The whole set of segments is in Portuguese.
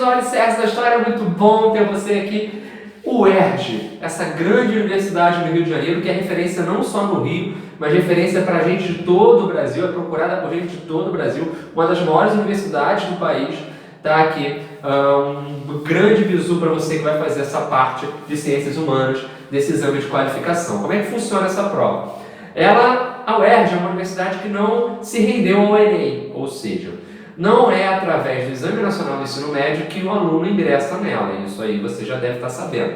ao Alicerce da História, é muito bom ter você aqui. O UERJ, essa grande universidade no Rio de Janeiro, que é referência não só no Rio, mas referência para gente de todo o Brasil, é procurada por gente de todo o Brasil, uma das maiores universidades do país, está aqui. Um grande bizu para você que vai fazer essa parte de ciências humanas, desse exame de qualificação. Como é que funciona essa prova? A UERJ é uma universidade que não se rendeu ao Enem, ou seja, não é através do Exame Nacional do Ensino Médio que o aluno ingressa nela, isso aí você já deve estar sabendo.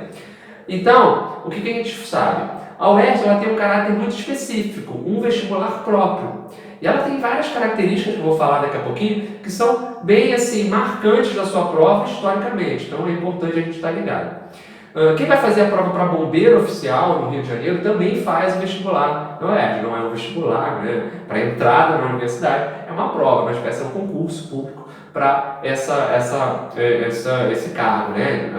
Então, o que a gente sabe? A UERJ ela tem um caráter muito específico, um vestibular próprio. E ela tem várias características que eu vou falar daqui a pouquinho, que são bem assim, marcantes da sua prova historicamente, então é importante a gente estar ligado. Quem vai fazer a prova para bombeiro oficial no Rio de Janeiro também faz o vestibular. Não é um vestibular, né? Para entrada na universidade, é uma prova, uma espécie de um concurso público para esse cargo, né?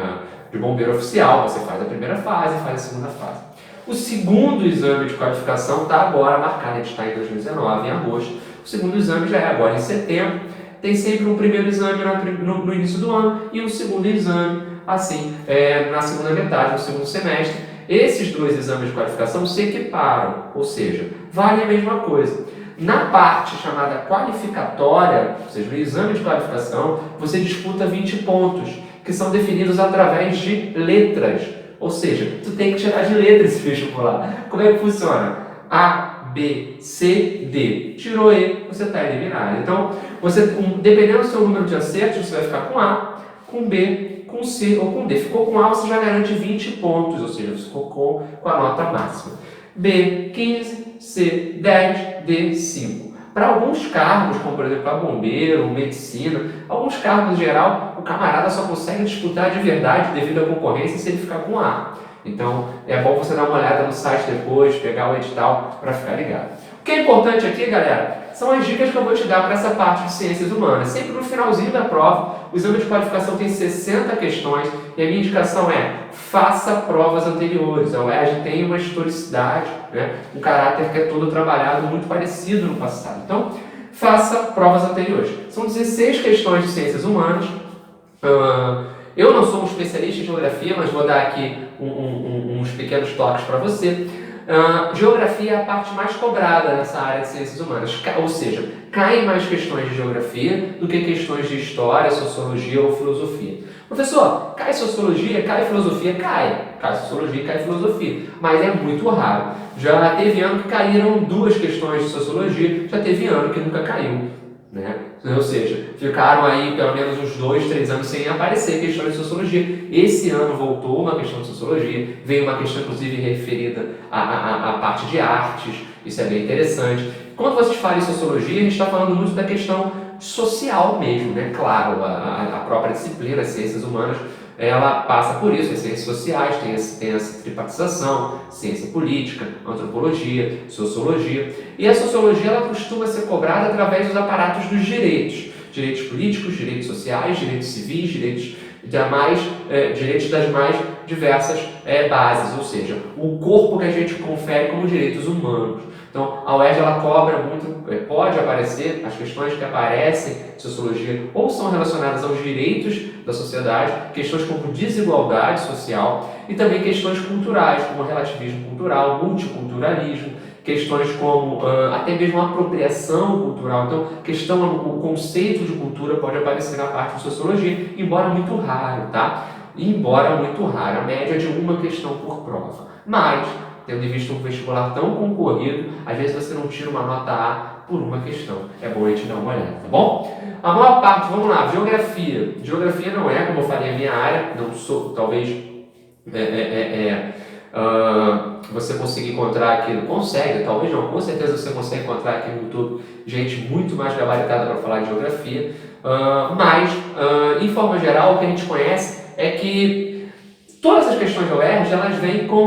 De bombeiro oficial. Você faz a primeira fase e faz a segunda fase. O segundo exame de qualificação está agora marcado, a gente está em 2019, em agosto. O segundo exame já é agora em setembro. Tem sempre um primeiro exame no início do ano e um segundo exame assim, na segunda metade, no segundo semestre. Esses dois exames de qualificação se equiparam, ou seja, vale a mesma coisa. Na parte chamada qualificatória, ou seja, no exame de qualificação, você disputa 20 pontos, que são definidos através de letras. Ou seja, tu tem que tirar de letra esse vestibular. Como é que funciona? A, B, C, D. Tirou E, você está eliminado. Então, dependendo do seu número de acertos, você vai ficar com A, com B, com C ou com D. Ficou com A, você já garante 20 pontos, ou seja, você ficou com a nota máxima. B, 15, C, 10, D, 5. Para alguns cargos, como por exemplo a bombeiro, medicina, alguns cargos em geral, o camarada só consegue disputar de verdade devido à concorrência se ele ficar com A. Então, é bom você dar uma olhada no site depois, pegar o edital para ficar ligado. O que é importante aqui, galera, são as dicas que eu vou te dar para essa parte de ciências humanas. Sempre no finalzinho da prova, o exame de qualificação tem 60 questões e a minha indicação é faça provas anteriores. A UERJ tem uma historicidade, né, um caráter que é todo trabalhado muito parecido no passado. Então, faça provas anteriores. São 16 questões de ciências humanas. Eu não sou um especialista em geografia, mas vou dar aqui uns pequenos toques para você. Geografia é a parte mais cobrada nessa área de ciências humanas, ou seja, caem mais questões de geografia do que questões de história, sociologia ou filosofia. Professor, cai sociologia, cai filosofia? Cai sociologia, cai filosofia, mas é muito raro. Já teve ano que caíram 2 questões de sociologia, já teve ano que nunca caiu, né? Ou seja, ficaram aí pelo menos uns 2, 3 anos sem aparecer questões de sociologia. Esse ano voltou uma questão de sociologia, veio uma questão inclusive referida à parte de artes, isso é bem interessante. Quando você fala em sociologia, a gente está falando muito da questão social mesmo, né? Claro, a própria disciplina, as ciências humanas, ela passa por isso, as ciências sociais, tem essa tripatização, ciência política, antropologia, sociologia. E a sociologia ela costuma ser cobrada através dos aparatos dos direitos. Direitos políticos, direitos sociais, direitos civis, direitos das mais diversas bases, ou seja, o corpo que a gente confere como direitos humanos. Então, a UERJ ela cobra muito, pode aparecer, as questões que aparecem em sociologia ou são relacionadas aos direitos da sociedade, questões como desigualdade social e também questões culturais, como relativismo cultural, multiculturalismo, questões como até mesmo apropriação cultural. Então, o conceito de cultura pode aparecer na parte de sociologia, embora muito raro, tá? Embora muito raro, a média é de uma questão por prova. Mas, tendo em vista um vestibular tão concorrido, às vezes você não tira uma nota A por uma questão. É bom a gente dar uma olhada, tá bom? A maior parte, vamos lá, geografia. Geografia não é, como eu falei, a minha área, não sou, talvez você consiga encontrar aqui, consegue, talvez não, com certeza você consegue encontrar aqui no YouTube gente muito mais gabaritada para falar de geografia, mas, em forma geral, o que a gente conhece é que todas as questões da UERJ, elas vêm com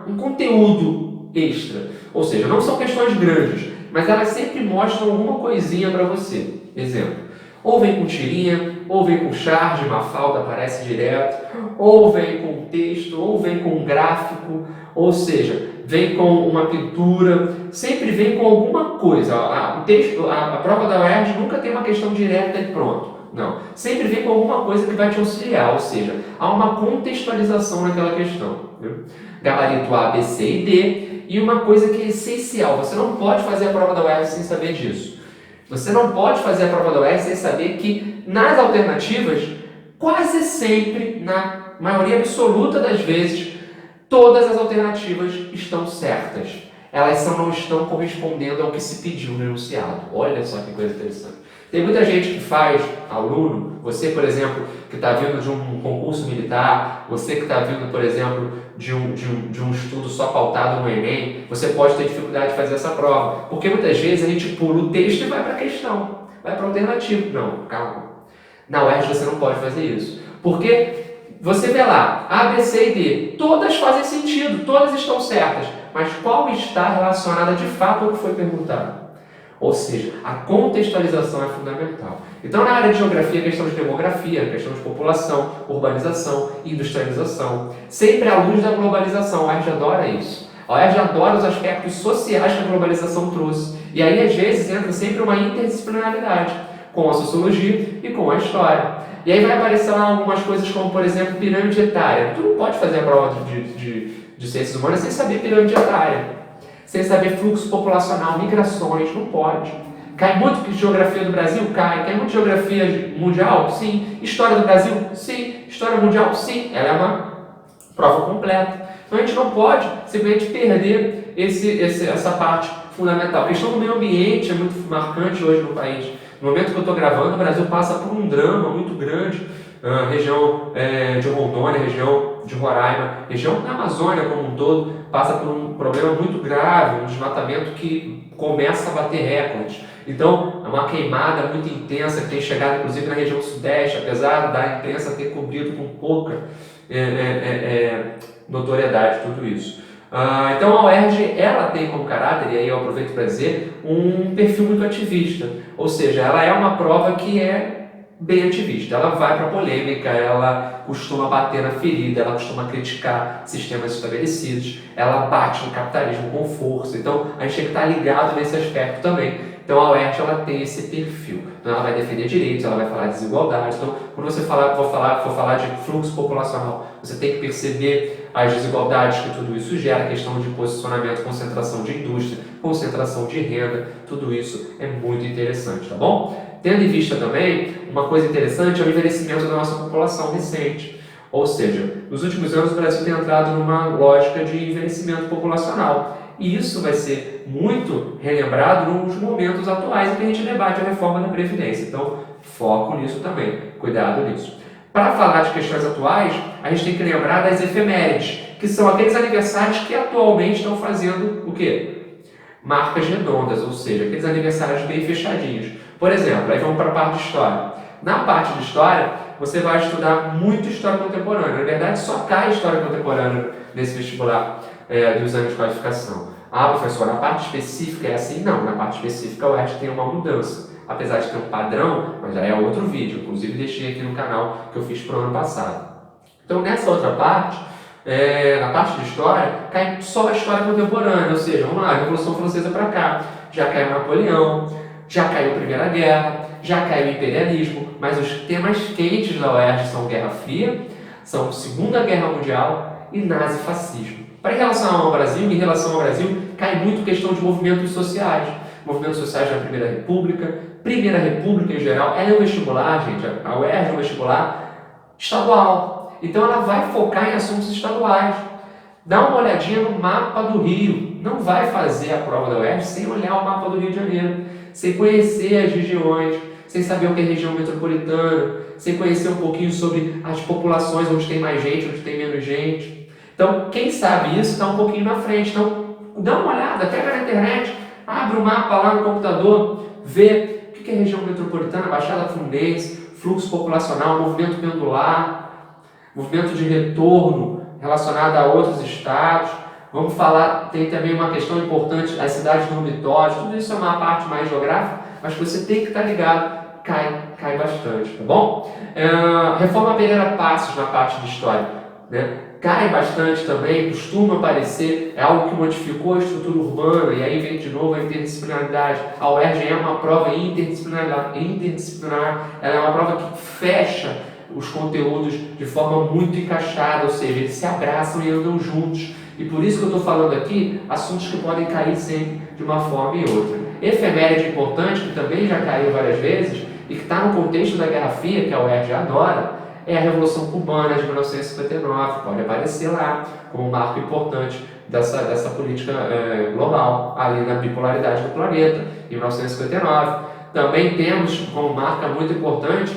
um conteúdo extra, ou seja, não são questões grandes, mas elas sempre mostram alguma coisinha para você. Exemplo, ou vem com tirinha, ou vem com charge, Mafalda aparece direto, ou vem com texto, ou vem com um gráfico, ou seja, vem com uma pintura, sempre vem com alguma coisa. A prova da UERJ nunca tem uma questão direta e pronto. Não. Sempre vem com alguma coisa que vai te auxiliar, ou seja, há uma contextualização naquela questão. Viu? Gabarito A, B, C e D, e uma coisa que é essencial, você não pode fazer a prova da UERJ sem saber disso. Você não pode fazer a prova da UERJ sem saber que nas alternativas, quase sempre, na maioria absoluta das vezes, todas as alternativas estão certas. Elas não estão correspondendo ao que se pediu no enunciado. Olha só que coisa interessante. Tem muita gente que faz, aluno, você, por exemplo, que está vindo de um concurso militar, você que está vindo, por exemplo, de um estudo só pautado no Enem, você pode ter dificuldade de fazer essa prova. Porque muitas vezes a gente pula o texto e vai para a questão, vai para a alternativa. Não, calma. Na UERJ você não pode fazer isso. Porque você vê lá, A, B, C e D, todas fazem sentido, todas estão certas, mas qual está relacionada de fato ao que foi perguntado? Ou seja, a contextualização é fundamental. Então, na área de geografia, a questão de demografia, a questão de população, urbanização, industrialização, sempre à luz da globalização. A UERJ adora isso. A UERJ adora os aspectos sociais que a globalização trouxe. E aí, às vezes, entra sempre uma interdisciplinaridade com a sociologia e com a história. E aí vai aparecer lá algumas coisas como, por exemplo, pirâmide etária. Tu não pode fazer a prova de ciências humanas sem saber pirâmide etária. Sem saber fluxo populacional, migrações, não pode. Cai muito que geografia do Brasil? Cai muito geografia mundial? Sim. História do Brasil? Sim. História mundial? Sim. Ela é uma prova completa. Então a gente não pode simplesmente perder essa parte fundamental. A questão do meio ambiente é muito marcante hoje no país. No momento que eu estou gravando, o Brasil passa por um drama muito grande. Região de Rondônia, região de Roraima, região da Amazônia como um todo, passa por um problema muito grave, um desmatamento que começa a bater recordes. Então, é uma queimada muito intensa que tem chegado inclusive na região sudeste, apesar da imprensa ter cobrido com pouca notoriedade tudo isso. Então a UERJ ela tem como caráter, e aí eu aproveito para dizer, um perfil muito ativista, ou seja, ela é uma prova que é bem ativista, ela vai para a polêmica, ela costuma bater na ferida, ela costuma criticar sistemas estabelecidos, ela bate no capitalismo com força, então a gente tem que estar ligado nesse aspecto também. Então a UERJ ela tem esse perfil, então ela vai defender direitos, ela vai falar de desigualdade, então quando você for falar de fluxo populacional, você tem que perceber as desigualdades que tudo isso gera, questão de posicionamento, concentração de indústria, concentração de renda, tudo isso é muito interessante, tá bom? Tendo em vista também, uma coisa interessante é o envelhecimento da nossa população recente. Ou seja, nos últimos anos o Brasil tem entrado numa lógica de envelhecimento populacional. E isso vai ser muito relembrado nos momentos atuais em que a gente debate a reforma da Previdência. Então, foco nisso também, cuidado nisso. Para falar de questões atuais, a gente tem que lembrar das efemérides, que são aqueles aniversários que atualmente estão fazendo o quê? Marcas redondas, ou seja, aqueles aniversários bem fechadinhos. Por exemplo, aí vamos para a parte de história. Na parte de história, você vai estudar muito história contemporânea. Na verdade, só cai história contemporânea nesse vestibular do exame de qualificação. Ah, professor, na parte específica é assim? Não, na parte específica eu acho que tem uma mudança. Apesar de ter um padrão, mas já é outro vídeo. Inclusive, deixei aqui no canal que eu fiz para o ano passado. Então, nessa outra parte, na parte de história, cai só a história contemporânea. Ou seja, vamos lá, a Revolução Francesa para cá. Já caiu Napoleão, já caiu a Primeira Guerra, já caiu o imperialismo, mas os temas quentes da UERJ são Guerra Fria, são Segunda Guerra Mundial e nazifascismo. Em relação ao Brasil, cai muito questão de movimentos sociais. Movimentos sociais da Primeira República em geral. Ela é um vestibular, gente, a UERJ é um vestibular estadual. Então ela vai focar em assuntos estaduais. Dá uma olhadinha no mapa do Rio. Não vai fazer a prova da UERJ sem olhar o mapa do Rio de Janeiro, sem conhecer as regiões, sem saber o que é região metropolitana, sem conhecer um pouquinho sobre as populações, onde tem mais gente, onde tem menos gente. Então, quem sabe isso está um pouquinho na frente. Então, dá uma olhada, pega na internet, abre o mapa lá no computador, vê o que é região metropolitana, Baixada Fluminense, fluxo populacional, movimento pendular, movimento de retorno relacionado a outros estados. Vamos falar, tem também uma questão importante, as cidades dormitórios, tudo isso é uma parte mais geográfica, mas você tem que estar ligado, cai bastante, tá bom? Reforma Pereira Passos na parte de história, né? cai bastante também, costuma aparecer, é algo que modificou a estrutura urbana, e aí vem de novo a interdisciplinaridade. A UERJ é uma prova interdisciplinar, ela é uma prova que fecha os conteúdos de forma muito encaixada, ou seja, eles se abraçam e andam juntos. E por isso que eu estou falando aqui assuntos que podem cair sempre de uma forma e outra. Efeméride importante, que também já caiu várias vezes, e que está no contexto da Guerra Fria, que a UERJ adora, é a Revolução Cubana de 1959, pode aparecer lá como um marco importante dessa política global, ali na bipolaridade do planeta, em 1959. Também temos como marca muito importante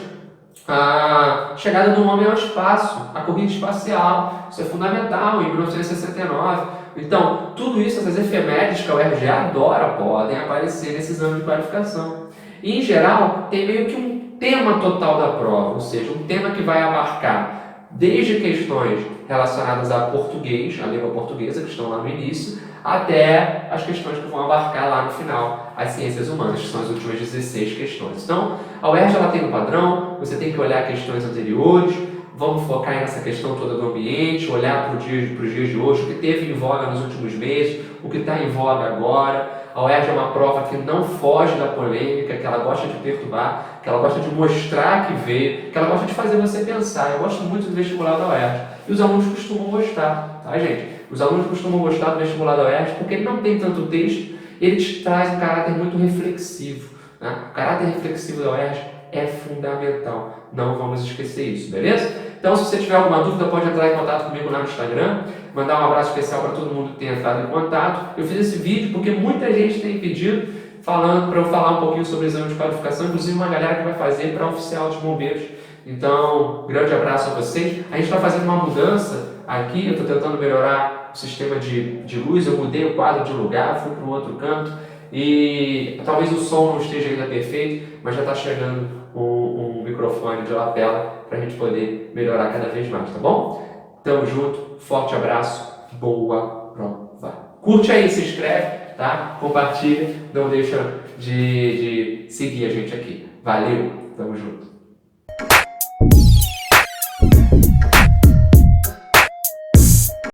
a chegada do homem ao espaço, a corrida espacial, isso é fundamental, em 1969. Então, tudo isso, essas efemérides que a UERJ adora, podem aparecer nesse exame de qualificação. E, em geral, tem meio que um tema total da prova, ou seja, um tema que vai abarcar desde questões relacionadas a português, a língua portuguesa, que estão lá no início, até as questões que vão abarcar lá no final as ciências humanas, que são as últimas 16 questões. Então, a UERJ ela tem um padrão, você tem que olhar questões anteriores, vamos focar nessa questão toda do ambiente, olhar para os dias de hoje, o que teve em voga nos últimos meses, o que está em voga agora. A UERJ é uma prova que não foge da polêmica, que ela gosta de perturbar, que ela gosta de mostrar que vê, que ela gosta de fazer você pensar. Eu gosto muito do vestibular da UERJ. E os alunos costumam gostar, tá, gente? Os alunos costumam gostar do vestibular da UERJ porque ele não tem tanto texto, ele te traz um caráter muito reflexivo, né? O caráter reflexivo da UERJ é fundamental. Não vamos esquecer isso, beleza? Então, se você tiver alguma dúvida, pode entrar em contato comigo lá no Instagram. Mandar um abraço especial para todo mundo que tem entrado em contato. Eu fiz esse vídeo porque muita gente tem pedido para eu falar um pouquinho sobre o exame de qualificação, inclusive uma galera que vai fazer para oficial de bombeiros. Então, grande abraço a vocês. A gente está fazendo uma mudança aqui, eu estou tentando melhorar o sistema de luz, eu mudei o quadro de lugar, fui para um outro canto e talvez o som não esteja ainda perfeito, mas já está chegando um microfone de lapela para a gente poder melhorar cada vez mais, tá bom? Tamo junto, forte abraço, boa prova. Curte aí, se inscreve, tá? Compartilha, não deixa de seguir a gente aqui. Valeu, tamo junto.